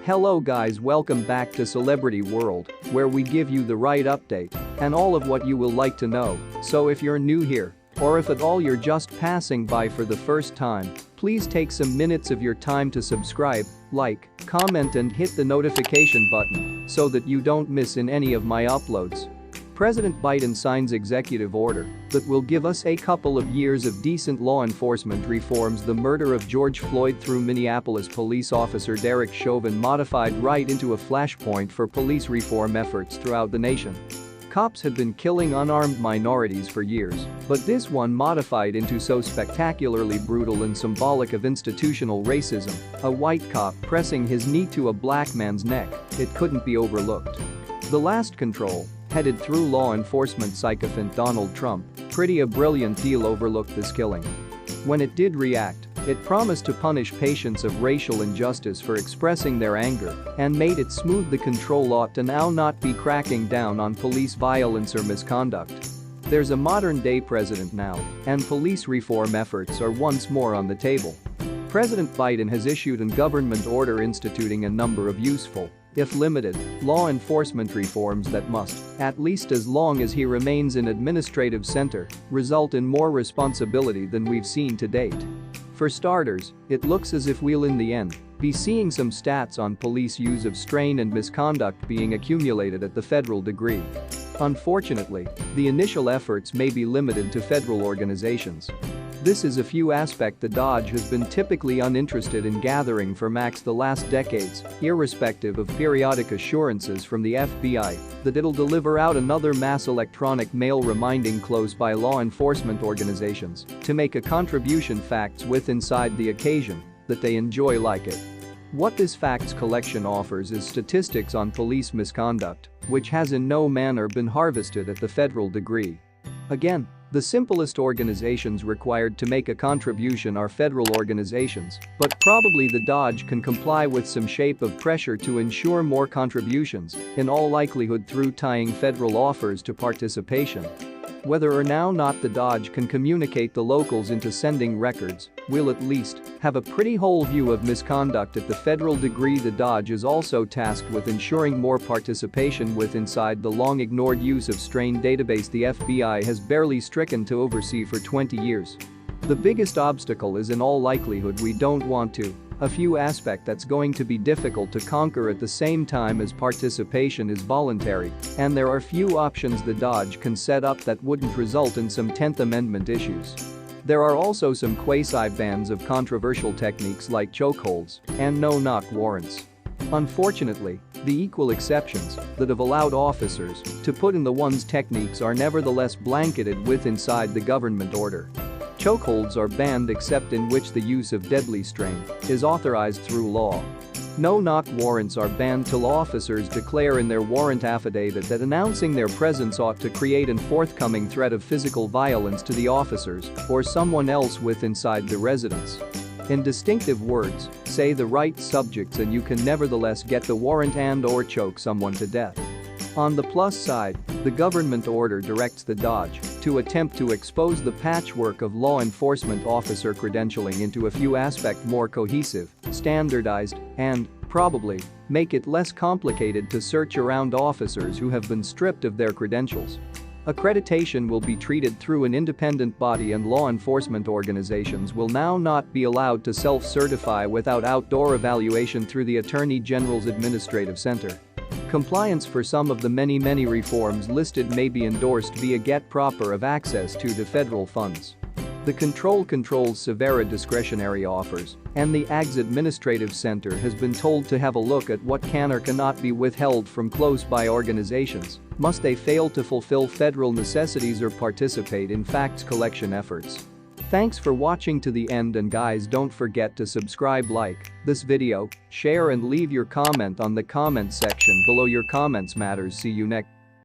Hello guys, welcome back to Celebrity World, where we give you the right update and all of what you will like to know. So if you're new here, or if at all you're just passing by for the first time, please take some minutes of your time to subscribe, like, comment and hit the notification button so that you don't miss in any of my uploads. President Biden signs executive order that will give us a couple of years of decent law enforcement reforms. The murder of George Floyd threw Minneapolis police officer Derek Chauvin modified right into a flashpoint for police reform efforts throughout the nation. Cops had been killing unarmed minorities for years, but this one modified into so spectacularly brutal and symbolic of institutional racism, a white cop pressing his knee to a black man's neck, it couldn't be overlooked. The last control, headed through law enforcement sycophant Donald Trump, pretty a brilliant deal overlooked this killing. When it did react, it promised to punish patients of racial injustice for expressing their anger and made it smooth the control ought to now not be cracking down on police violence or misconduct. There's a modern-day president now, and police reform efforts are once more on the table. President Biden has issued a government order instituting a number of useful, if limited, law enforcement reforms that must, at least as long as he remains in administrative center, result in more responsibility than we've seen to date. For starters, it looks as if we'll in the end be seeing some stats on police use of strain and misconduct being accumulated at the federal degree. Unfortunately, the initial efforts may be limited to federal organizations. This is a few aspect the DOJ has been typically uninterested in gathering for max the last decades, irrespective of periodic assurances from the FBI that it'll deliver out another mass electronic mail reminding close by law enforcement organizations to make a contribution facts with inside the occasion that they enjoy like it. What this facts collection offers is statistics on police misconduct, which has in no manner been harvested at the federal degree. Again, the simplest organizations required to make a contribution are federal organizations, but probably the DOJ can comply with some shape of pressure to ensure more contributions, in all likelihood through tying federal offers to participation. Whether or not the DOJ can communicate the locals into sending records, we'll at least have a pretty whole view of misconduct at the federal degree. The DOJ is also tasked with ensuring more participation with inside the long-ignored use of strain database the FBI has barely stricken to oversee for 20 years. The biggest obstacle is in all likelihood we don't want to. A few aspect that's going to be difficult to conquer at the same time as participation is voluntary, and there are few options the DOJ can set up that wouldn't result in some 10th Amendment issues. There are also some quasi-bans of controversial techniques like chokeholds and no-knock warrants. Unfortunately, the equal exceptions that have allowed officers to put in the ones techniques are nevertheless blanketed with inside the government order. Chokeholds are banned except in which the use of deadly strain is authorized through law. No-knock warrants are banned till officers declare in their warrant affidavit that announcing their presence ought to create an forthcoming threat of physical violence to the officers or someone else with inside the residence. In distinctive words, say the right subjects and you can nevertheless get the warrant and/or choke someone to death. On the plus side, the government order directs the DOJ to attempt to expose the patchwork of law enforcement officer credentialing into a few aspects more cohesive, standardized, and, probably, make it less complicated to search around officers who have been stripped of their credentials. Accreditation will be treated through an independent body and law enforcement organizations will now not be allowed to self-certify without outdoor evaluation through the Attorney General's Administrative Center. Compliance for some of the many reforms listed may be endorsed via get proper of access to the federal funds. The control controls severe discretionary offers, and the AG's Administrative Center has been told to have a look at what can or cannot be withheld from close-by organizations, must they fail to fulfill federal necessities or participate in facts collection efforts. Thanks for watching to the end, and guys, don't forget to subscribe, like this video, share and leave your comment on the comment section below. Your comments matters. See you next.